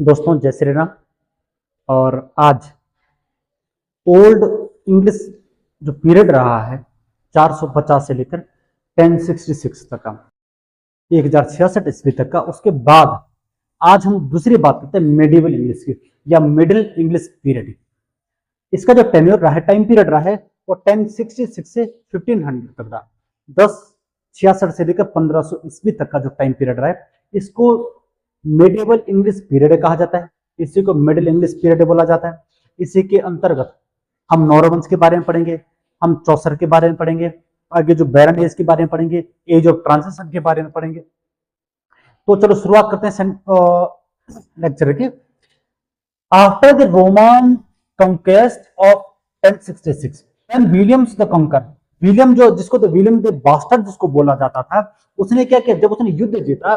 दोस्तों जय श्री राम। और आज ओल्ड इंग्लिश जो पीरियड रहा है 450 से लेकर 1066 तक का, 1066 ईस्वी तक का, उसके बाद आज हम दूसरी बात करते हैं मेडिवल इंग्लिश की या मिडिल इंग्लिश पीरियड। इसका जो टेन्योर रहा है, टाइम पीरियड रहा है, वो 1066 से 1500 तक रहा। 1066 से लेकर 1500 ईस्वी तक का जो टाइम पीरियड रहा है, इसको मेडिवल इंग्लिश पीरियड कहा जाता है। इसी को मिडिल इंग्लिश पीरियड बोला जाता है। इसी के अंतर्गत हम नॉर्मन्स के बारे में पढ़ेंगे, हम चौसर के बारे में पढ़ेंगे, आगे जो बैरन एज के बारे में पढ़ेंगे, एज ऑफ ट्रांजिशन के बारे में पढ़ेंगे। तो चलो शुरुआत करते हैं लेक्चर की। After the Roman conquest of 1066 and Williams the कंकर, विलियम जो जिसको तो विलियम द बास्टर्ड जिसको बोला जाता था, उसने क्या किया, जब उसने युद्ध जीता,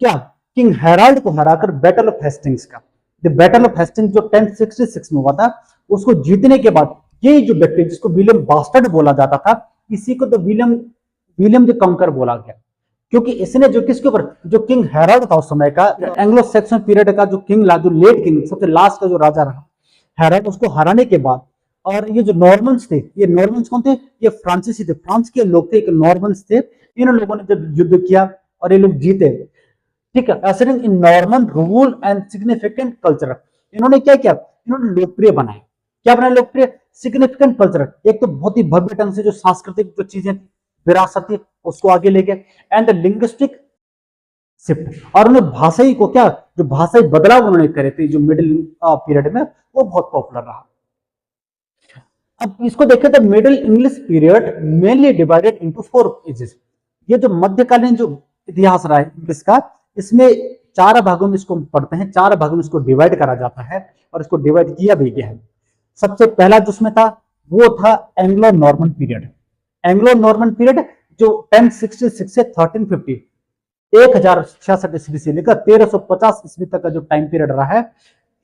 क्या किंग हेराल्ड को हराकर बैटल ऑफ हेस्टिंग्स का, द बैटल ऑफ हेस्टिंग्स जो 1066 में हुआ था, उसको जीतने के बाद ये जो व्यक्ति जिसको विलियम बास्टर्ड बोला जाता था, इसी को तो विलियम द कंकर बोला गया, क्योंकि इसने जो किसके ऊपर, जो किंग हेराल्ड था उस समय का, एंग्लो सैक्सन पीरियड का जो किंग, जो लेट किंग, सबसे लास्ट का जो राजा रहा हेराल्ड, उसको हराने के बाद, और ये जो नॉर्मन्स थे, ये नॉर्मन्स कौन थे, ये फ्रांसीसी थे, फ्रांस के लोग थे, एक नॉर्मन्स थे। इन लोगों ने जब युद्ध किया और ये लोग जीते, ठीक है, asserting in Norman rule and significant culture, इन्होंने क्या किया, इन्होंने लोकप्रिय बनाए, क्या बनाया लोकप्रिय, सिग्निफिकेंट कल्चर, एक तो बहुत ही भव्य ढंग से जो सांस्कृतिक जो चीजें विरासत थी उसको आगे ले गए, एंड द लिंग्विस्टिक शिफ्ट, और उन्हें भाषाई को क्या, जो भाषाई बदलाव उन्होंने करे थे जो मिडिल पीरियड में, वो बहुत पॉपुलर रहा। अब इसको देखें तो middle English period mainly divided into 4 ages. ये जो मध्यकालीन जो इतिहास रहा है इंग्लिश का, इसमें 4 भागों में इसको पढ़ते हैं, 4 भागों में इसको डिवाइड करा जाता है, और इसको डिवाइड किया भी गया है। सबसे पहला जिसमें था वो था Anglo Norman period. Anglo Norman period जो 1066 से 1350, 1066 ईस्वी से लेकर 1350 ईस्वी तक का जो टाइम पीरियड रहा है,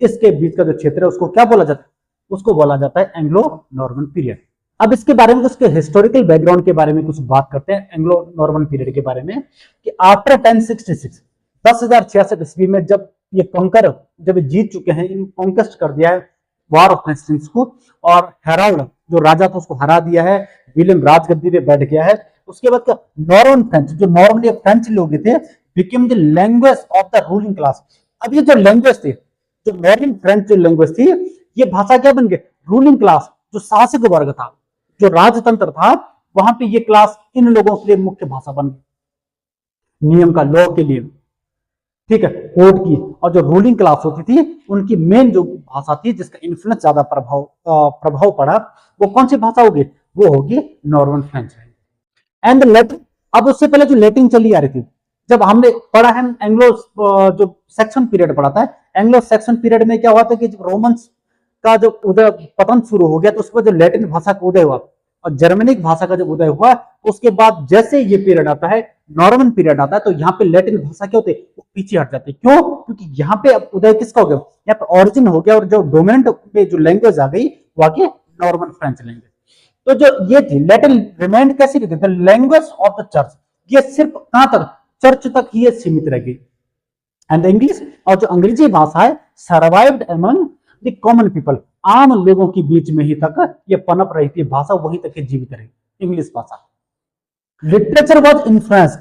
इसके बीच का जो क्षेत्र है उसको क्या बोला जाता है, उसको बोला जाता है एंग्लो नॉर्मन पीरियड। अब इसके बारे में, उसके हिस्टोरिकल बैकग्राउंड के बारे में कुछ बात करते हैं एंग्लो नॉर्मन पीरियड के बारे में, कि आफ्टर 1066, 1066 ईस्वी में जब ये कंकर, जब जीत चुके हैं, इन कॉन्क्वेस्ट कर दिया है वॉर ऑफ हेस्टिंग्स को, और हेराल्ड जो राजा था उसको हरा दिया है, विलियम राजगद्दी पे बैठ गया है। उसके बाद नॉर्मन फ्रेंच, जो नॉर्मली फ्रेंच लोग थे, became the language of the ruling class. अब ये जो लैंग्वेज थी, जो नॉर्मन फ्रेंच जो लैंग्वेज थी, ये भाषा क्या बन गई, रूलिंग क्लास, जो शासक वर्ग था, जो राजतंत्र था, वहां पे ये क्लास इन लोगों के लिए मुख्य भाषा बन गई, नियम का, लॉ के लिए, ठीक है, कोर्ट की। और जो रूलिंग क्लास होती थी, उनकी मेन जो भाषा थी, जिसका इन्फ्लुएंस ज्यादा प्रभाव पड़ा, वो कौन सी भाषा होगी, वो होगी नॉर्मन फ्रेंच एंड लैटिन। अब उससे पहले जो लैटिन चली आ रही थी, जब हमने पढ़ा है एंग्लो जो सेक्शन पीरियड पढ़ा था, एंग्लो सेक्शन पीरियड में क्या हुआ था कि जब रोमन्स का जो उदय पतन शुरू हो गया, तो उसके बाद जो लैटिन भाषा का उदय हुआ और जर्मनिक भाषा का जब उदय हुआ, उसके बाद जैसे ये पीरियड आता है, नॉर्मन पीरियड आता है, तो यहाँ पे लैटिन भाषा क्या होती है, वो पीछे हट जाती है। क्यों, क्योंकि यहाँ पे अब उदय किसका हो गया, यहाँ पे ऑरिजिन हो गया, और जो डोमिनेंट पे जो लैंग्वेज आ गई वो आ गई नॉर्मन फ्रेंच लैंग्वेज। तो जो ये थी लैटिन रिमेंड कैसी थी, the language of the church, ये सिर्फ कहां तक, चर्च तक ही सीमित रह गई। एंड इंग्लिश, और जो अंग्रेजी भाषा है, survived among the common people, आम लोगों के बीच में ही तक ये पनप रही थी, भाषा वहीं तक ही जीवित रही, इंग्लिश भाषा। Literature was influenced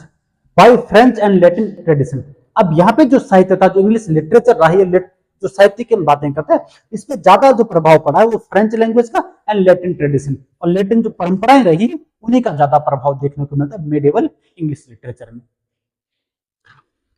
by French and Latin tradition. अब यहाँ पे जो साहित्य था, जो इंग्लिश लिटरेचर रही है, जो साहित्य की हम बातें करते हैं, इस पे ज्यादा जो प्रभाव पड़ा है वो फ्रेंच लैंग्वेज का एंड लैटिन ट्रेडिशन, और लैटिन जो परंपराएं रही, उन्हीं का ज्यादा प्रभाव देखने को मिलता है मेडिवल इंग्लिश लिटरेचर में।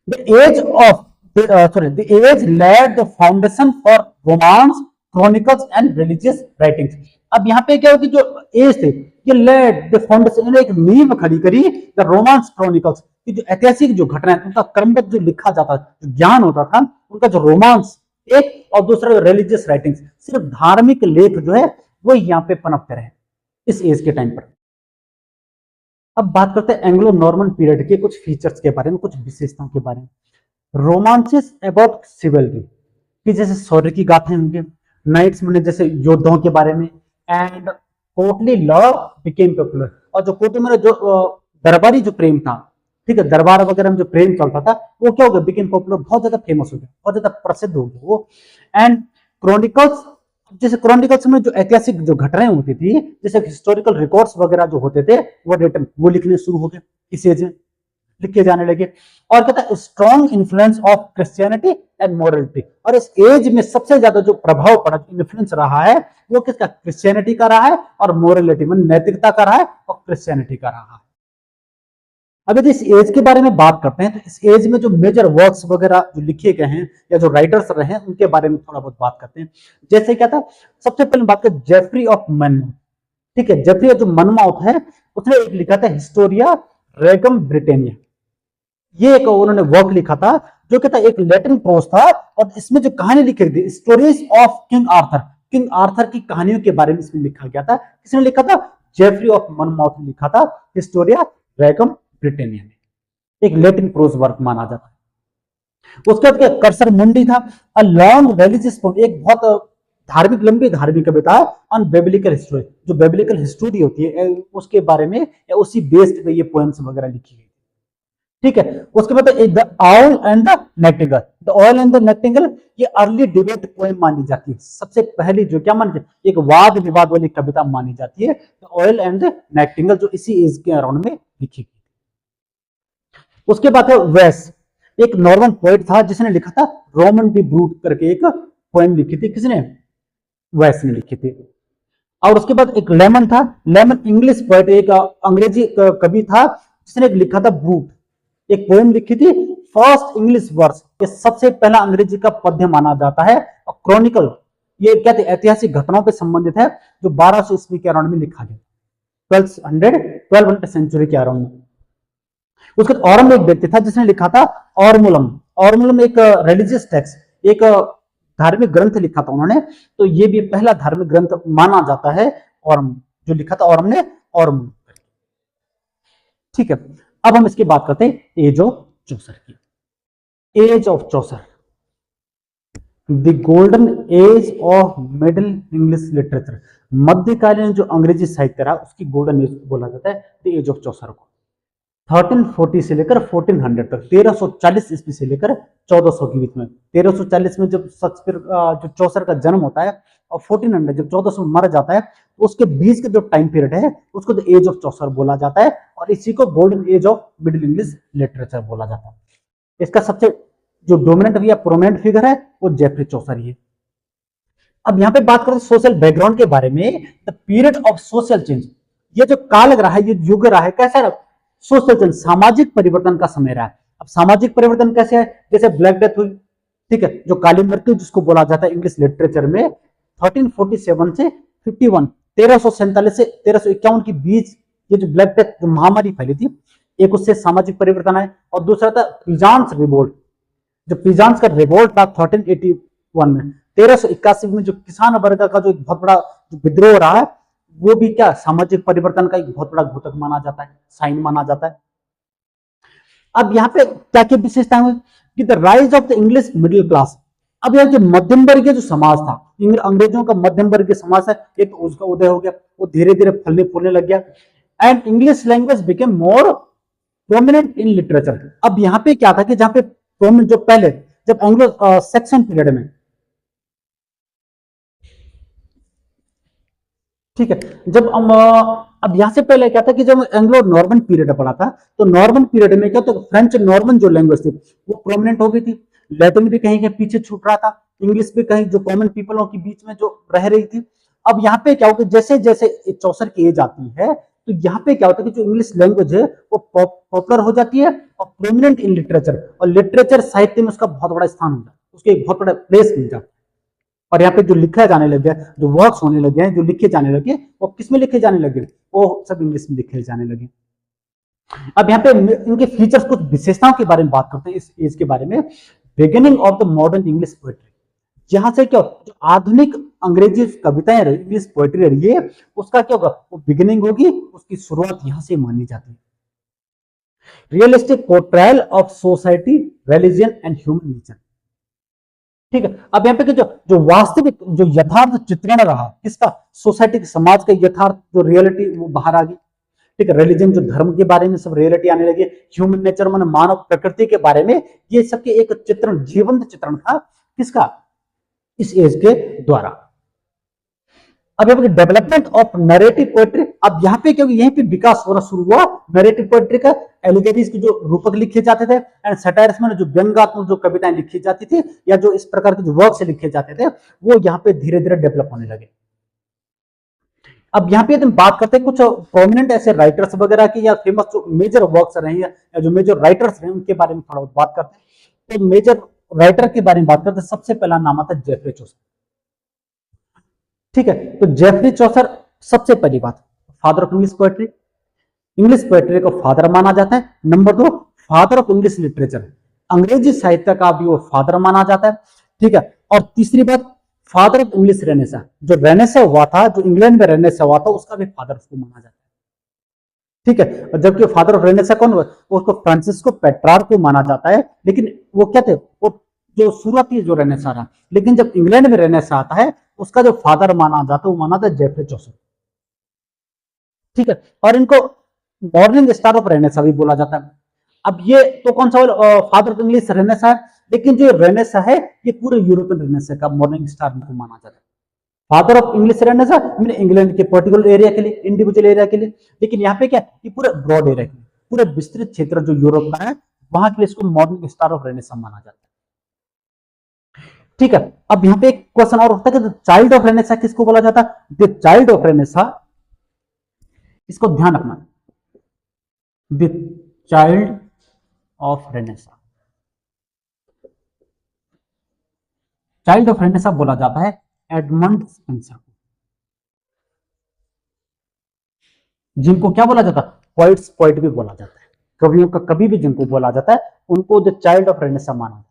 The age of the age laid the foundation for romance, chronicles and religious writings। अब यहाँ पे क्या होती, जो एज थे, ये laid the foundation, एक नींव खड़ी करी द रोमांस क्रॉनिकल्स की, जो ऐतिहासिक जो घटनाएं, उनका क्रमबद्ध जो लिखा जाता, जो ज्ञान होता था, उनका जो रोमांस एक, और दूसरा रिलीजियस राइटिंग्स, सिर्फ धार्मिक लेख जो है वो यहाँ पे पनपते रहे इस एज के टाइम पर। अब बात करते हैं एंग्लो नॉर्मन पीरियड के कुछ फीचर्स के बारे में, कुछ विशेषताओं के बारे में। रोमांसेस अबाउट सिविलरी, कि जैसे शौर्य की गाथाएं होंगे, नाइट्स में जैसे योद्धाओं के बारे में, and courtly love became popular, और जो कोर्ट में जो दरबारी जो प्रेम था, ठीक है, दरबार वगैरह में जो प्रेम चलता था वो क्या हो गया, बिकेम पॉपुलर, बहुत ज्यादा फेमस हो गया, बहुत ज्यादा प्रसिद्ध हो गया वो। एंड क्रॉनिकल्स, जैसे क्रॉनिकल्स में जो ऐतिहासिक जो घटनाएं होती थी, जैसे हिस्टोरिकल रिकॉर्ड्स वगैरह जो होते थे वो रिटन, वो लिखने शुरू हो गए, इस एज में लिखे जाने लगे। और कहता है strong influence of Christianity and morality, और इस एज में सबसे ज्यादा जो प्रभाव पड़ा, इन्फ्लुएंस रहा है वो किसका, क्रिश्चियनिटी का रहा है और मोरलिटी में नैतिकता का रहा है और क्रिश्चियनिटी का रहा है। अब यदि इस एज के बारे में बात करते हैं तो इस एज में जो मेजर वर्क्स वगैरह जो लिखे गए हैं या जो राइटर्स रहे हैं उनके बारे में थोड़ा बहुत बात करते हैं। जैसे क्या था, सबसे पहले बात करें जेफरी ऑफ मनमाउथ, ठीक है, जेफरी जो मनमाउथ है उसने एक लिखा था हिस्टोरिया रेगम ब्रिटेनिया, ये एक उन्होंने वर्क लिखा था जो कहता एक लैटिन प्रोज था, और इसमें जो कहानी लिखी थी stories of king Arthur, king Arthur की कहानियों के बारे में इसमें लिखा गया था। किसने लिखा था, जेफरी ऑफ मनमाउथ ने लिखा था हिस्टोरिया रेगम ब्रिटेनिया में, एक लैटिन प्रोज वर्क माना जाता है। उसके बाद कर्सर मुंडी था, अ लॉन्ग रिलीजियस पोएम, एक बहुत धार्मिक लंबी धार्मिक कविता ऑन बिब्लिकल हिस्ट्री, जो बिब्लिकल हिस्ट्री होती है उसके बारे में या उसी बेस्ड पे ये पोएम्स वगैरह लिखी गई, ठीक है। उसके बाद the owl and the Nightingale, the owl and the Nightingale ये अर्ली डिबेट पोएम मानी जाती है, सबसे पहली जो क्या मानी जाती है, एक वाद विवाद वाली कविता मानी जाती है, the owl and the Nightingale, जो इसी एज के अराउंड में लिखी गई। उसके बाद है वेस, एक नॉर्मन पोएट था जिसने लिखा था रोमन डी ब्रूट करके एक पोएम लिखी थी, किसने, वेस ने लिखी थी। और उसके बाद एक लेमन था, लेमन इंग्लिश पोएट, एक अंग्रेजी कवि था जिसने लिखा था ब्रूट, एक पोएम लिखी थी, फर्स्ट इंग्लिश वर्स, ये सबसे पहला अंग्रेजी का पद्य माना जाता है। और क्रॉनिकल ये क्या थे, ऐतिहासिक घटनाओं पे संबंधित है, जो 1200 ईस्वी के अराउंड में लिखा गया, 1200 सेंचुरी के अराउंड में। उसके बाद औरम एक व्यक्ति था जिसने लिखा था ऑर्मुलम, ऑर्मुलम एक रिलीजियस टेक्स्ट, एक धार्मिक ग्रंथ लिखा था उन्होंने, तो ये भी पहला धार्मिक ग्रंथ माना जाता है, ऑर्म जो लिखा था ऑर्म ने, ऑर्म, ठीक है। अब हम इसकी बात करते हैं एज ऑफ चौसर की। Age of Chaucer, the golden age of middle English literature, मध्यकालीन जो अंग्रेजी साहित्य रहा उसकी गोल्डन एज बोला जाता है द एज ऑफ चौसर को। 1340 से लेकर 1400 तक, 1340 ईस्वी से लेकर 1400 के बीच में, 1340 में जब शेक्सपियर जो चौसर का जन्म होता है और 1400 जब 1400 में मर जाता है, तो उसके बीच का जो टाइम पीरियड है उसको द एज ऑफ चौसर बोला जाता है, और इसी को golden age of middle English literature बोला जाता है। इसका सबसे जो डोमिनेंट या प्रोमिनेंट फिगर है वो जेफरी चौसर ही है। अब यहाँ पे बात करें सोशल बैकग्राउंड के बारे में, the period of social change, ये जो काल रहा है, ये युग रहा है, कैसा रहा, सोशल चेंज, सामाजिक परिवर्तन का समय रहा है। अब सामाजिक परिवर्तन कैसे है, जैसे ब्लैक डेथ हुई, ठीक है, जो काली मृत्यु जिसको बोला जाता है इंग्लिश लिटरेचर में, 1347 से 51, 1347 से 1351 के बीच ये जो ब्लैक डेथ जो महामारी फैली थी, एक उससे सामाजिक परिवर्तन आए, और दूसरा था पीजांस रिवोल्ट, जो पीजांस का रिवोल्ट था 1381 में, 1381 में जो किसान वर्ग का जो एक बहुत बड़ा विद्रोह रहा है, वो भी क्या सामाजिक परिवर्तन का एक बहुत बड़ा घोतक माना जाता है, साइन माना जाता है। अब यहाँ पे क्या क्या विशेषताएं हुई कि the rise of the English middle class, अब यह जो मध्यम वर्गीय जो समाज था, अंग्रेजों का मध्यम वर्गीय समाज है, एक तो उसका उदय हो गया, वो धीरे धीरे फलने फूलने लग गया, and English language became more prominent in literature. अब यहाँ पे क्या था कि जहां पे जो पहले जब एंग्लो सेक्शन पीरियड में, ठीक है, जब अब यहां से पहले क्या था कि जब एंग्लो नॉर्मन पीरियड पड़ा था, तो नॉर्मन पीरियड में क्या, तो फ्रेंच नॉर्मन जो लैंग्वेज थी वो प्रोमिनेंट हो गई थी, लैटिन भी कहीं पीछे छूट रहा था, इंग्लिश भी कहीं जो कॉमन पीपलों के बीच में जो रह रही थी। अब यहाँ पे क्या होता है, जैसे जैसे चौसर की एज आती है, तो यहाँ पे क्या होता है कि जो इंग्लिश लैंग्वेज है वो पॉपुलर हो जाती है और प्रोमिनेंट इन लिटरेचर, और लिटरेचर साहित्य में उसका बहुत बड़ा स्थान होता है, उसके एक बहुत बड़ा प्लेस मिल जाता है। और यहाँ पे जो लिखा जाने लग गया, जो वर्क्स होने लगे हैं, जो लिखे जाने लगे, वो किस में लिखे जाने लगे, वो सब इंग्लिश में लिखे जाने लगे। अब यहाँ पे इनके फीचर्स, कुछ विशेषताओं के बारे में बात करते हैं इस एज के बारे में। Beginning of the modern English poetry, जहां से क्या जो आधुनिक अंग्रेजी कविताएं रही, इंग्लिश पोएट्री रही है, उसका क्या होगा, वो बिगिनिंग होगी, उसकी शुरुआत यहां से मानी जाती है। Realistic portrayal of society, religion and human nature, ठीक है। अब यहाँ पे जो जो वास्तविक जो यथार्थ चित्रण रहा किसका, सोसाइटी समाज का यथार्थ जो रियलिटी वो बाहर आ गई, ठीक है, रिलीजन जो धर्म के बारे में सब रियलिटी आने लगी, ह्यूमन नेचर माने मानव प्रकृति के बारे में, ये सबके एक चित्रण, जीवंत चित्रण था किसका, इस एज के द्वारा। अब यहाँ पे डेवलपमेंट ऑफ नरेटिव पोएट्री, अब यहाँ पे क्योंकि यहीं पे विकास होना शुरू हुआ नरेटिव पोएट्री का, एलिगेरीज के जो रूपक लिखे जाते थे एंड सटायर्स में जो व्यंग्यात्मक जो कविताएं लिखी जाती थी या जो इस प्रकार के जो वर्क से लिखे जाते थे, वो यहाँ पे धीरे धीरे डेवलप होने लगे। अब यहाँ पे हम बात करते हैं कुछ प्रोमिनेंट ऐसे राइटर्स वगैरह की या फेमस जो मेजर वर्क्स रहे या जो मेजर राइटर्स रहे उनके बारे में थोड़ा बात करते हैं। तो मेजर राइटर के बारे में बात करते हैं, सबसे पहला नाम आता है जेफरी चौसर। ठीक है, तो जेफरी चौसर सबसे पहली बात father of English poetry, English poetry को फादर माना जाता है। Number 2 father of English literature, अंग्रेजी साहित्य का भी वो फादर माना जाता है। ठीक है, और तीसरी बात फादर ऑफ इंग्लिश रेनेसा, जो रेनेसा हुआ था, जो इंग्लैंड में रेनेसा हुआ था, उसका भी फादर उसको माना जाता है। ठीक है, और जबकि फादर ऑफ रेनेसा कौन हुआ, उसको फ्रांसिस्को पेट्रार्क को माना जाता है, लेकिन वो क्या थे, वो जो शुरुआती जो रेनेसा रहा, लेकिन जब इंग्लैंड में रेनेसा आता है उसका जो फादर माना जाता है वो माना था जेफरी चौसर। ठीक है, और इनको मॉर्निंग स्टार ऑफ रेनेसा भी बोला जाता है। अब ये तो कौन सा फादर ऑफ इंग्लिश रेनेसा है, लेकिन जो रेनेसा है ये पूरे यूरोपियन रेनेसा का मॉर्निंग स्टार इनको माना जाता है। फादर ऑफ इंग्लिश रेनेसा मैंने इंग्लैंड के पर्टिकुलर एरिया के लिए, इंडिविजुअल एरिया के लिए, लेकिन यहाँ पे क्या ये पूरे ब्रॉड एरिया के लिए, पूरे विस्तृत क्षेत्र जो यूरोप का है वहां के लिए इसको मॉर्निंग स्टार ऑफ रेनेसा माना जाता है। ठीक है, अब यहाँ पे एक क्वेश्चन और होता है कि चाइल्ड ऑफ रेनेसा किसको बोला जाता है, द चाइल्ड ऑफ रेनेसा, इसको ध्यान रखना, the child of Renaissance, child of Renaissance बोला जाता है एडमंड स्पेंसर को, जिनको क्या बोला जाता है, पोइट्स पोइट भी बोला जाता है, कवियों का कवि भी जिनको बोला जाता है उनको द चाइल्ड ऑफ रेनेसा माना जाता है।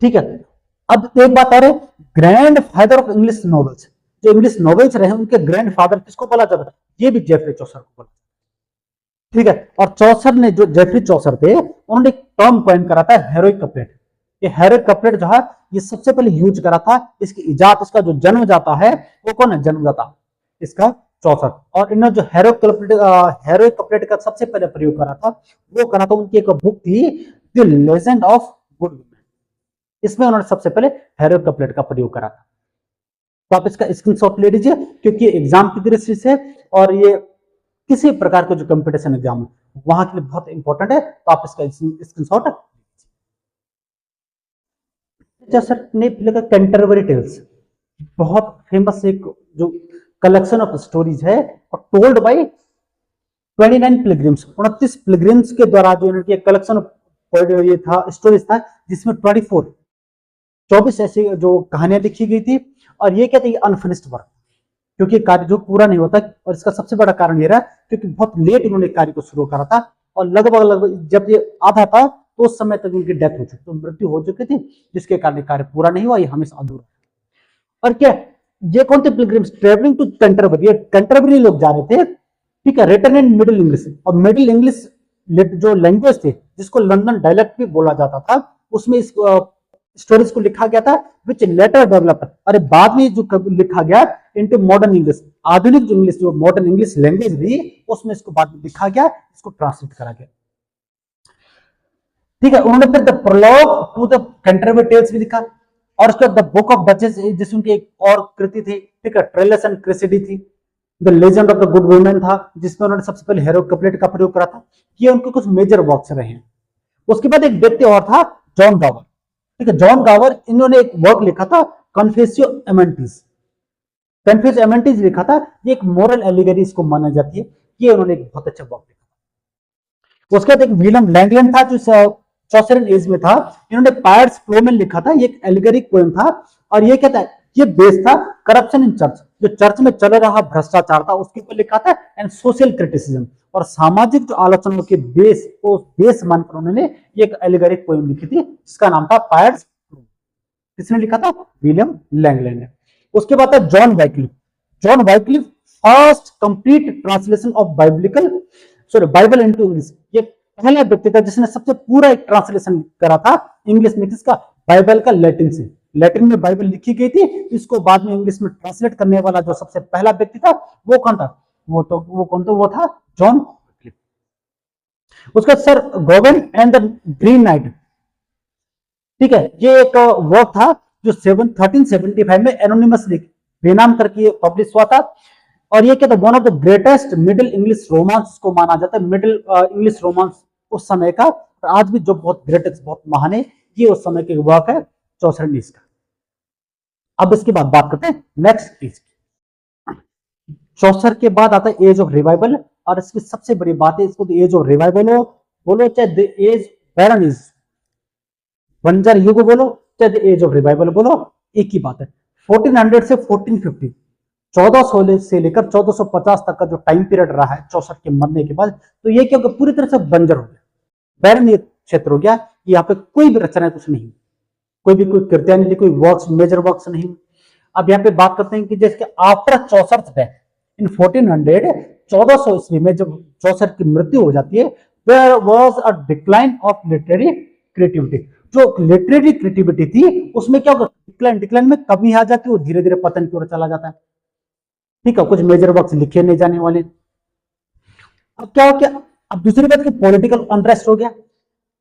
ठीक है, अब एक बात और है, grand father of English novels, जो इंग्लिश नॉवेल्स रहे उनके ग्रैंड फादर किसको बोला जाता है, ये भी जेफरी चौसर को बोला। ठीक है, और चौसर ने, जो जेफरी चौसर थे, उन्होंने एक टर्म कॉइन करा था हेरोइक कपलेट। ये हेरोइक कपलेट जो है ये सबसे पहले यूज करा था, इसकी इजाद, इसका जो जन्म जाता है वो कौन है, जन्मदाता इसका चौसर। और इन्होंने जो हेरोइक कपलेट का सबसे पहले प्रयोग करा था वो करा था उनकी एक बुक थी the legend of good women, इसमें उन्होंने सबसे पहले हेरोइक कपलेट का प्रयोग करा था। तो आप इसका स्क्रीनशॉट ले लीजिए क्योंकि एग्जाम की दृष्टि से और ये किसी प्रकार का जो कंपटीशन एग्जाम है वहां के लिए बहुत इंपॉर्टेंट है, तो आप इसका स्क्रीनशॉट। सर ने लिखा कैंटरबरी टेल्स, बहुत फेमस एक जो कलेक्शन ऑफ स्टोरीज है और टोल्ड बाय 29 पिलग्रिम्स, 29 पिलग्रिम्स के द्वारा जो इनकी कलेक्शन ये था, स्टोरीज था, जिसमें 24 ऐसी जो कहानियां लिखी गई थी। और ये क्या था, ये अनफिनिश्ड वर्क, क्योंकि कार्य जो पूरा नहीं होता, और इसका सबसे बड़ा कारण ये रहा क्योंकि बहुत लेट उन्होंने कार्य को शुरू करा था और लगभग जब ये आधा था तो उस समय तक उनकी डेथ हो चुकी, तो मृत्यु हो चुकी थी, जिसके कारण कार्य पूरा नहीं हुआ, ये हमेशा अधूरा। और क्या ये कौन थे pilgrims, travelling to Canterbury, Canterbury लोग जा रहे थे। ठीक है, रिटन इन मिडिल इंग्लिश, और मिडिल इंग्लिश जो लैंग्वेज थे जिसको लंदन डायलेक्ट भी बोला जाता था, उसमें इस स्टोरीज को लिखा गया था, विच लेटर डेवलप, अरे बाद में जो लिखा गया इनटू मॉडर्न इंग्लिश, आधुनिक जो इंग्लिश, जो मॉडर्न इंग्लिश लैंग्वेज थी उसमें इसको बाद में लिखा गया, इसको ट्रांसलेट करा गया। ठीक है, उन्होंने फिर the prologue to the Canterbury tales भी लिखा, और उसके बाद द बुक ऑफ डचेस जिसमें की एक और कृति थी, ठीक है, ट्रेलस एंड क्रेसिडी थी, the legend of the good women था जिसमें उन्होंने सबसे पहले हेरोइक कपलेट का प्रयोग करा था। ये उनके कुछ मेजर वर्क्स रहे हैं। उसके बाद एक व्यक्ति और था जॉन गावर, ठीक है, जॉन गावर, इन्होंने एक वर्क लिखा था कन्फेसियो एमेंटिस, कन्फेसियो एमेंटिस लिखा था, ये एक मोरल एलिगरी इसको माना जाती है, ये उन्होंने एक बहुत अच्छा वर्क लिखा था। उसके बाद एक विलियम लैंगलैंड था जो चौसरन एज में था, इन्होंने पायर्स प्लोमेन लिखा था, ये एक एलिगरिक पोएम था, और ये क्या था, ये बेस था करप्शन इन चर्च, जो चर्च में चल रहा भ्रष्टाचार था उसके ऊपर लिखा था, एंड सोशल क्रिटिसिज्म, और सामाजिक जो आलोचनाओं के बेस को बेस मानकर उन्होंने एक एलिगरिक पोएम लिखी थी जिसका नाम था पायर्स। किसने लिखा था, विलियम लैंगलैंड ने। उसके बाद था John Wycliffe, John Wycliffe first complete translation of Bible into English, ये पहला व्यक्ति था जिसने सबसे पूरा एक ट्रांसलेशन करा था इंग्लिश में, किसका, बाइबल का, लैटिन से, लैटिन में बाइबल लिखी गई थी, इसको बाद में इंग्लिश में ट्रांसलेट करने वाला जो सबसे पहला व्यक्ति था वो कौन था, वो कौन था? वो था जॉन विक्लिफ। उसका sir Gawain and the green knight, ठीक है, ये एक वर्क था जो 1375 में एनोनिमसली बेनाम करके पब्लिश हुआ था। और ये क्या था? One of the greatest middle English romance को माना जाता है, मिडिल इंग्लिश रोमांस उस समय का, और आज भी जो बहुत ग्रेटेस्ट, बहुत महान है, ये उस समय के वर्क है चौसर ने इसका। अब इसके बाद बात करते हैं नेक्स्ट एज की। चौसर के बाद आता है एज ऑफ रिवाइवल, और इसकी सबसे बड़ी बात है, इसको एज ऑफ रिवाइवल हो बोलो चाहे द एज बैरनिज, बंजर युग बोलो चाहे द एज ऑफ रिवाइवल बोलो, एक ही बात है। 1400 से 1450, 1400 से लेकर 1450 तक का जो टाइम पीरियड रहा है चौसर के मरने के बाद, तो ये क्या पूरी तरह से बंजर हो गया, बैरन क्षेत्र हो गया। यहाँ पे कोई भी रचना कुछ नहीं, कोई भी कोई कृतियां नहीं, कोई वर्क्स, मेजर वर्क्स नहीं। अब यहाँ पे बात करते हैं कि जैसे आफ्टर चौसर डेथ इन 1400, 1400 ईस्वी में जब चौसर की मृत्यु हो जाती है, there was a decline of literary creativity. जो लिटरेरी क्रिएटिविटी थी उसमें क्या होगा? डिक्लाइन में कमी आ जाती है, वो धीरे धीरे पतन की ओर चला जाता है, ठीक है, कुछ मेजर वर्क्स लिखे नहीं जाने वाले। अब क्या हो गया? अब दूसरी बात, पॉलिटिकल अनरेस्ट हो गया,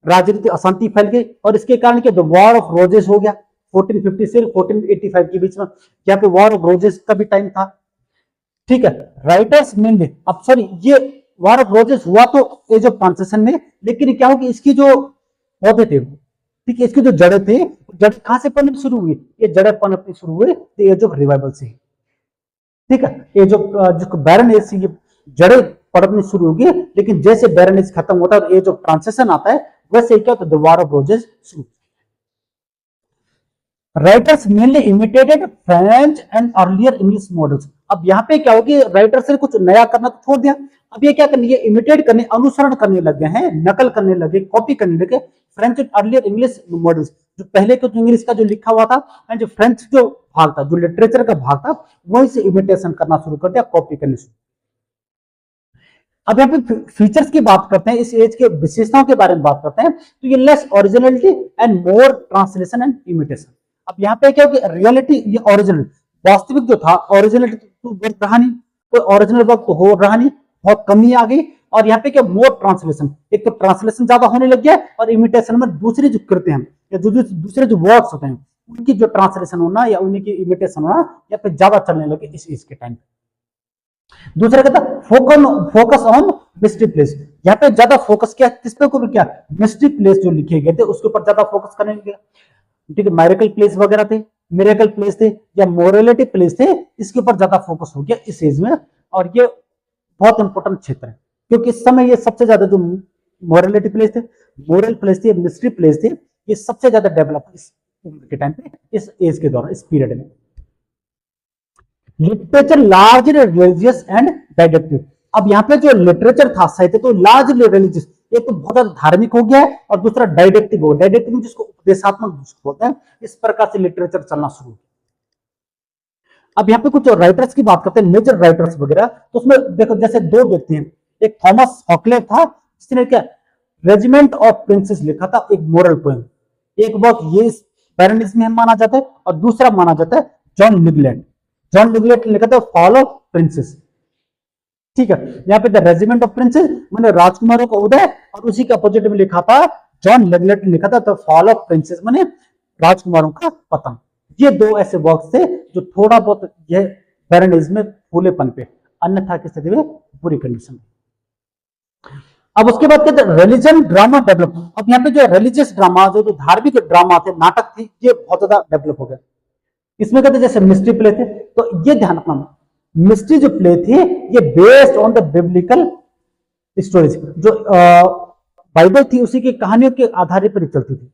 राजनीतिक अशांति फैल गई, और इसके कारण क्या? वॉर ऑफ रोजेस हो गया 1450 से 1485 के बीच में, यहाँ पे वॉर ऑफ रोजेस का भी टाइम था, ठीक है। राइटर्स मेनली, अब सॉरी, ये वॉर ऑफ रोजेस हुआ तो एज ऑफ ट्रांजिशन में, लेकिन क्या हो कि इसकी जो पौधे थे, ठीक है, इसकी जो जड़े थे, जड़ कहां से पनपनी शुरू हुई? ये जड़े पनपनी शुरू हुई एज ऑफ रिवाइवल से, ठीक है। एज ऑफ जिसको बैरन एज से ये जड़े पड़नी शुरू होगी, लेकिन जैसे बैरन एज खत्म होता है और एज ऑफ ट्रांजिशन आता है, वैसे क्या होता है? द वॉर ऑफ रोजेस शुरू। Writers mainly imitated French and earlier English models. अब यहाँ पे क्या होगी? राइटर्स ने कुछ नया करना तो छोड़ दिया, अब ये क्या करने, ये इमिटेट करने, अनुसरण करने लगे हैं, नकल करने लगे, कॉपी करने लगे French and earlier English models. जो पहले के इंग्लिश का जो लिखा हुआ था एंड जो फ्रेंच जो भाग था, जो लिटरेचर का भाग था, वहीं से इमिटेशन करना शुरू कर दिया, कॉपी करने शुरू। अब यहाँ पे फीचर्स की बात करते हैं, इस एज के विशेषताओं के बारे में बात करते हैं, तो ये less originality and more translation and imitation. अब यहाँ पे क्या होगा? रियलिटी, ये ओरिजिनल, वास्तविक जो था, ओरिजिनलिटी तो वर्क रहा नहीं, कोई ओरिजिनल वर्क तो हो रहा नहीं, बहुत कमी आ गई। और यहाँ पे क्या? मोर ट्रांसलेशन, एक तो ट्रांसलेशन ज्यादा होने लग गया, और इमिटेशन में दूसरी जो कृति हैं या दूसरे जो वर्ड्स होते हैं, उनकी जो ट्रांसलेशन होना या उनकी इमिटेशन होना यहाँ पे ज्यादा चलने लगे इस एज के टाइम पे। दूसरा कहता फोकस ऑन मिस्ट्री प्लेस, यहाँ पे ज्यादा फोकस किया किस पे? को क्या? मिस्ट्री प्लेस जो लिखे गए थे उसके ऊपर ज्यादा फोकस करने लगे, ठीक है। मैरिकल प्लेस वगैरह थे, मिरेकल प्लेस थे, या मोरलिटी प्लेस थे, इसके ऊपर ज्यादा फोकस हो गया इस एज में। और ये बहुत इंपॉर्टेंट क्षेत्र है, क्योंकि इस समय ये सबसे ज्यादा जो मोरलिटी प्लेस थे, मोरल प्लेस थे, मिस्ट्री प्लेस थे, ये सबसे ज्यादा डेवलप इस उम्र के टाइम पे, इस एज के दौरान, इस पीरियड में। Literature largely religious and didactic. अब यहाँ पे जो लिटरेचर था, साहित्य, तो लार्जली रिलीजियस, एक तो बहुत ज्यादा धार्मिक हो गया है, और दूसरा डाइडेक्टिव हो गया, डाइडेक्टिव जिसको उपदेशात्मक जिसको बोलते हैं, इस प्रकार से लिटरेचर चलना शुरू हो गया। अब यहाँ पे कुछ राइटर्स की बात करते हैं, मेजर राइटर्स वगैरह, तो उसमें देखो जैसे दो व्यक्ति हैं, एक थॉमस हॉकले था, जिसने क्या रेजिमेंट ऑफ प्रिंसेस लिखा था, एक मोरल पोएम। एक वर्क ये बैरनिज में माना जाता है, और दूसरा माना जाता है जॉन लिगलैंड। जॉन लिगलैंड ने लिखा था फॉल ऑफ प्रिंसेस, ठीक है। यहाँ पे द रेजिमेंट ऑफ प्रिंसेस मैंने राजकुमारों का उदय, और उसी के अपोजिट में लिखा था जॉन लिगलैंड ने लिखा था द फॉल ऑफ प्रिंसेस मैंने राजकुमारों का पतन। ये दो ऐसे वर्क्स थे जो थोड़ा बहुत ये बैरनिज में फूलेपन पे, अन्यथा की स्थिति में पूरी कंडीशन। अब उसके बाद कहते हैं रिलीजन ड्रामा डेवलप। अब यहाँ पे जो रिलीजियस ड्रामा, जो धार्मिक ड्रामा थे, नाटक थे, ये बहुत ज्यादा डेवलप हो गए। इसमें कहते जैसे मिस्ट्री प्ले थे, तो ये ध्यान रखना, मिस्ट्री जो प्ले थे ये based on the biblical stories, जो बाइबल थी उसी की कहानियों के आधार पर चलती थी।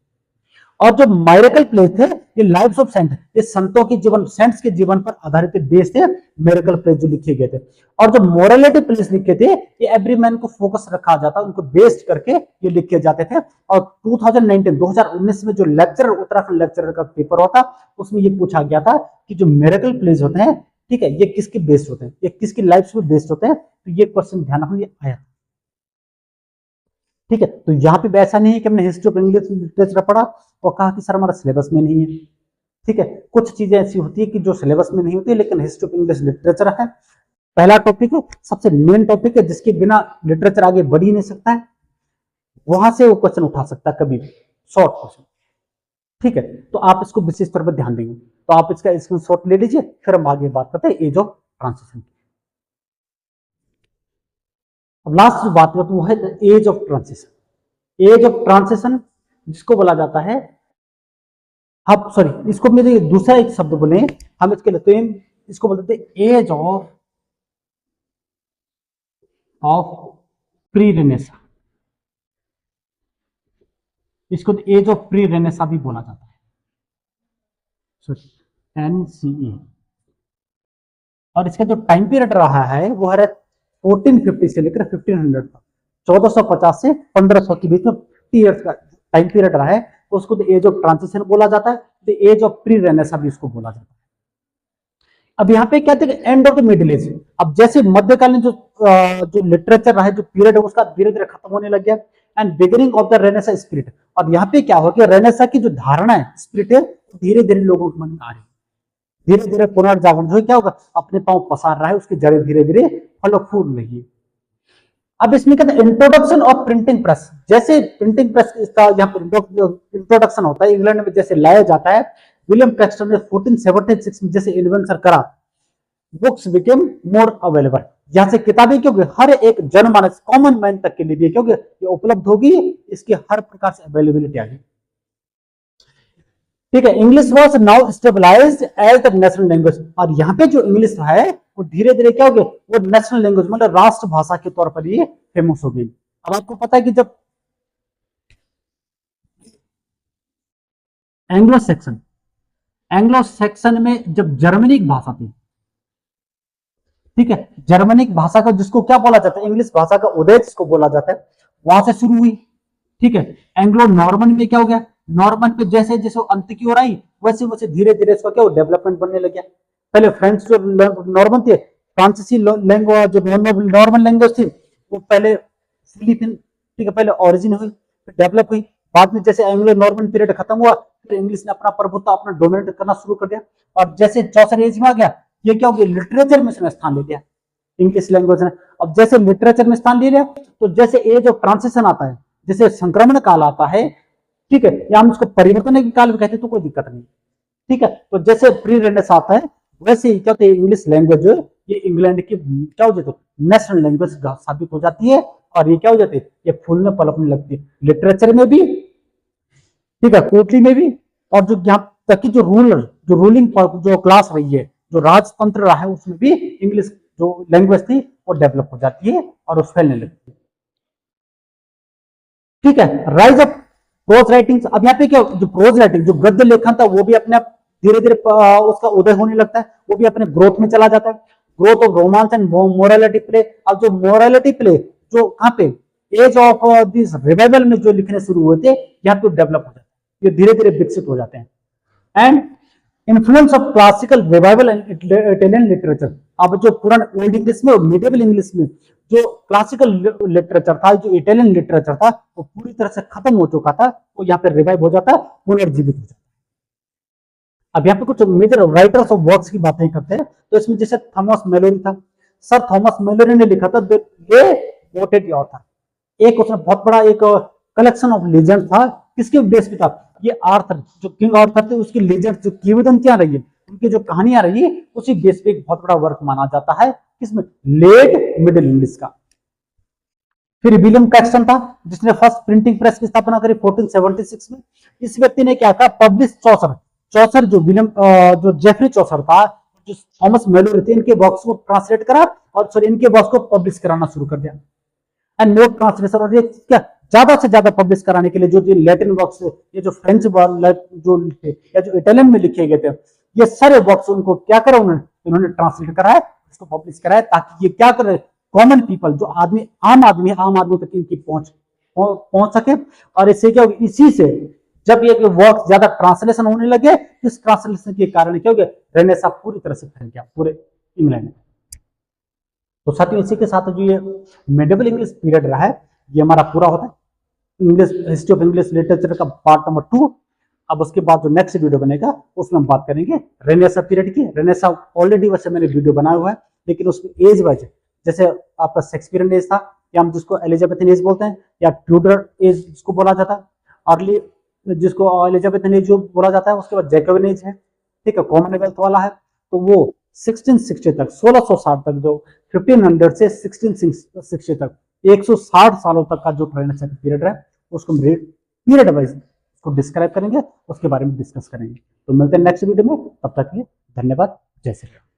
और जो मिरेकल प्ले थे, ये लाइव्स ऑफ सेंट, ये संतों के जीवन, सेंट्स के जीवन पर आधारित बेस थे मिरेकल प्ले जो लिखे गए थे। और जो मोरलिटी प्लेस लिखे थे, ये एवरी मैन को फोकस रखा जाता, उनको बेस्ड करके ये लिखे जाते थे। और 2019 में जो लेक्चरर, उत्तराखंड लेक्चरर का पेपर होता, उसमें ये पूछा गया था कि जो मिरेकल प्लेस होते हैं, ठीक है, ये किसके बेस्ड होते हैं, ये किसकी लाइफ पे बेस्ड होते हैं, तो ये क्वेश्चन ध्यान रखना, ये आया, ठीक है। तो यहाँ पे ऐसा नहीं है कि हमने हिस्ट्री ऑफ इंग्लिश लिटरेचर पढ़ा और कहा कि सर हमारा सिलेबस में नहीं है, ठीक है। कुछ चीजें ऐसी होती है कि जो सिलेबस में नहीं होती, लेकिन हिस्ट्री ऑफ इंग्लिश लिटरेचर है, पहला टॉपिक है, सबसे मेन टॉपिक है, जिसके बिना लिटरेचर आगे बढ़ ही नहीं सकता है। वहां से वो क्वेश्चन उठा सकता है कभी भी, शॉर्ट क्वेश्चन। ठीक है, तो आप इसको विशेष तौर पर ध्यान देंगे। तो आप इसका स्क्रीनशॉट ले लीजिए, फिर हम आगे बात करते हैं एज ऑफ ट्रांजिशन की। अब लास्ट जो बात करते वो है age of transition. Age of transition जिसको बोला जाता है, आप सॉरी इसको मेरे दूसरा एक शब्द बोले हम इसके लिए, तो इसको बोलते थे एज ऑफ प्री रेनेसा। इसको एज ऑफ प्री रेनेसा भी बोला जाता है, सॉरी NCE। और इसका जो टाइम पीरियड रहा है वो है 1450 से लेकर 1500 तक, 1450 से 1500 के बीच में 50 इयर्स का टाइम पीरियड रहा है, तो उसको तो एज ऑफ ट्रांजिशन बोला जाता है, तो एज ऑफ प्री रेनेसा भी इसको बोला जाता है। अब यहाँ पे क्या कहते हैं, end of the middle age. अब जैसे मध्यकालीन जो लिटरेचर रहा है, जो पीरियड है, उसका धीरे धीरे खत्म होने लग गया, and beginning of the Renaissance spirit. और यहाँ पे क्या हो गया, रेनेसा की जो धारणा है, स्पिरिट है, धीरे धीरे लोगों के मन में आ रही है। धीरे धीरे पुनर्जागरण जो क्या होगा, अपने पांव पसार रहा है, उसकी जड़ें धीरे धीरे फल फूल रही है। अब इसमें कहते हैं इंट्रोडक्शन ऑफ प्रिंटिंग प्रेस। जैसे प्रिंटिंग प्रेस इसका यहाँ पर इंट्रोडक्शन होता है, इंग्लैंड में जैसे लाया जाता है, विलियम कैक्सटन ने 1476 में जैसे इन्वेंशन करा, बुक्स बिकेम मोर अवेलेबल। यहां से किताबें क्योंकि हर एक जनमानस कॉमन मैन तक के लिए क्योंकि ये उपलब्ध होगी, इसकी हर प्रकार से अवेलेबिलिटी आ गई। ठीक है, English was now stabilised as the national language. और यहाँ पे जो इंग्लिश है वो धीरे धीरे क्या हो गया, वो नेशनल लैंग्वेज मतलब राष्ट्र भाषा के तौर पर ये फेमस हो गई। अब आपको पता है कि जब एंग्लो सेक्शन में जब जर्मनिक भाषा थी, ठीक है, जर्मनिक भाषा का जिसको क्या बोला जाता है, इंग्लिश भाषा का उदय जिसको बोला जाता है, वहां से शुरू हुई। ठीक है, एंग्लो नॉर्मन में क्या हो गया, नॉर्मन पे जैसे जैसे अंत की ओर आई, वैसे वैसे धीरे धीरे इसका क्या डेवलपमेंट बनने लग गया। पहले फ्रेंच जो नॉर्मन थे, फ्रांसीसी लैंग्वेज जो नॉर्मन लैंग्वेज थी, वो पहले फिलिपिन, ठीक है, पहले ओरिजिन हुई, फिर डेवलप हुई। बाद में जैसे एंग्लो नॉर्मन पीरियड खत्म हुआ, फिर इंग्लिश ने अपना प्रभुत्व, अपना डोमिनेट करना शुरू कर दिया। और जैसे चौसर एज में आ गया, ये क्या हो गया, लिटरेचर में इसने स्थान ले लिया, इंग्लिश लैंग्वेज ने। अब जैसे लिटरेचर में स्थान ले लिया, तो जैसे एज ऑफ ट्रांजिशन आता है, जैसे संक्रमण काल आता है, ठीक है, या हम इसको परिवर्तन के काल भी कहते हैं, तो कोई दिक्कत नहीं। ठीक है, तो जैसे प्री रेनेसां आता है, वैसे ही क्या होता है, इंग्लिश लैंग्वेज ये इंग्लैंड की क्या हो जाती है, नेशनल लैंग्वेज साबित हो जाती है। और ये क्या हो जाती है, ये फूलने पलपने लगती है, लिटरेचर में भी, ठीक है, कोर्टली में भी। और जो यहाँ तक की जो रूलिंग जो क्लास रही है, जो राजतंत्र रहा है, उसमें भी इंग्लिश जो लैंग्वेज थी वो डेवलप हो जाती है और उस फैलने लगती है। ठीक है, राइज ऑफ प्रोज राइटिंग्स। अब यहाँ पे क्या, जो प्रोज राइटिंग जो गद्य लेखन था, वो भी अपने आप धीरे धीरे उसका उदय होने लगता है, वो भी अपने ग्रोथ में चला जाता है। Growth of romance and morality play. अब जो मोरालिटी प्ले जो कहाँ पे एज ऑफ दिस रिवाइवल में जो लिखने शुरू हुए थे, यहाँ पे डेवलप हो जाते हैं, ये धीरे धीरे विकसित हो जाते हैं। And influence of classical revival and Italian literature. अब जो पुराने ओल्ड इंग्लिश में और मिडिवल इंग्लिश में जो क्लासिकल लिटरेचर था, जो इटालियन लिटरेचर था, वो पूरी तरह से खत्म हो चुका था, वो यहाँ पे रिवाइव हो जाता है, पुनर्जीवित हो जाता है। अब यहाँ पे कुछ मेजर राइटर्स ऑफ वर्क्स की बातें करते हैं, तो इसमें जैसे थॉमस मेलोरी था, सर थॉमस मेलोरी ने लिखा था ये ऑथर। एक उसने बहुत बड़ा एक कलेक्शन ऑफ लेजेंड था, किसके बेस पे था, ये आर्थर जो किंग आर्थर थे उसकी लेजेंड जो किंवदंतियां रही है, उनकी जो कहानियां रही है, उसी बेस पे एक बहुत बड़ा वर्क माना जाता है, किसमें, लेट मिडिल इंग्लिश का। फिर विलियम कैक्सटन था, जिसने फर्स्ट प्रिंटिंग प्रेस की स्थापना करी 1476 में। इस व्यक्ति ने क्या कहा, पब्लिश चौसर जो विलियम जो जेफरी चौसर था, जो थॉमस मेलोरी थे, इनके वर्क्स को ट्रांसलेट करा और सॉरी इनके वर्क्स को पब्लिश कराना शुरू कर दिया। एंड मोर ट्रांसलेशन, और ये क्या ज्यादा से ज्यादा पब्लिश कराने के लिए जो लैटिन वर्क्स, ये जो फ्रेंच जो लिखे या जो इटालियन में लिखे गए थे, ये सारे वर्क्स उनको क्या करा, उन्होंने ट्रांसलेट करा है, इसको पब्लिश करा है, ताकि ये क्या करे, कॉमन पीपल जो आम आदमी तक इनकी पहुंच सके। और इससे क्या होगा, इसी से जब ये वर्क ज्यादा ट्रांसलेशन होने लगे, इस ट्रांसलेशन के कारण क्या हो गया, रेनेसां पूरी तरह से फैल गया पूरे इंग्लैंड में। तो साथियों, इसी के साथ जो ये मिडिवल इंग्लिश पीरियड रहा है, ये हमारा पूरा होता है, English history of English literature का पार्ट नंबर 2। अब उसके बाद जो नेक्स्ट वीडियो बनेगा उसमें हम बात करेंगे रेनेसां पीरियड की। रेनेसां ऑलरेडी वैसे मैंने वीडियो बनाया हुआ है, लेकिन उसमें एज वाइज, जैसे आपका शेक्सपियरियन एज था, या हम जिसको एलिजाबेथन एज बोलते हैं, या ट्यूडर एज जिसको बोला जाता है, अर्ली जिसको एलिजाबेथन एज जो बोला जाता है, उसके बाद जैकोबिन एज है, ठीक है, कॉमनवेल्थ वाला है, तो वो 1660 तक, 1660 तक, जो 1500 से 1660 तक 160 सालों तक का जो ट्रांजिशन पीरियड है उसको हम पीरियड वाइज उसको डिस्क्राइब करेंगे, उसके बारे में डिस्कस करेंगे। तो मिलते हैं नेक्स्ट वीडियो में, तब तक के लिए धन्यवाद, जय श्री राम।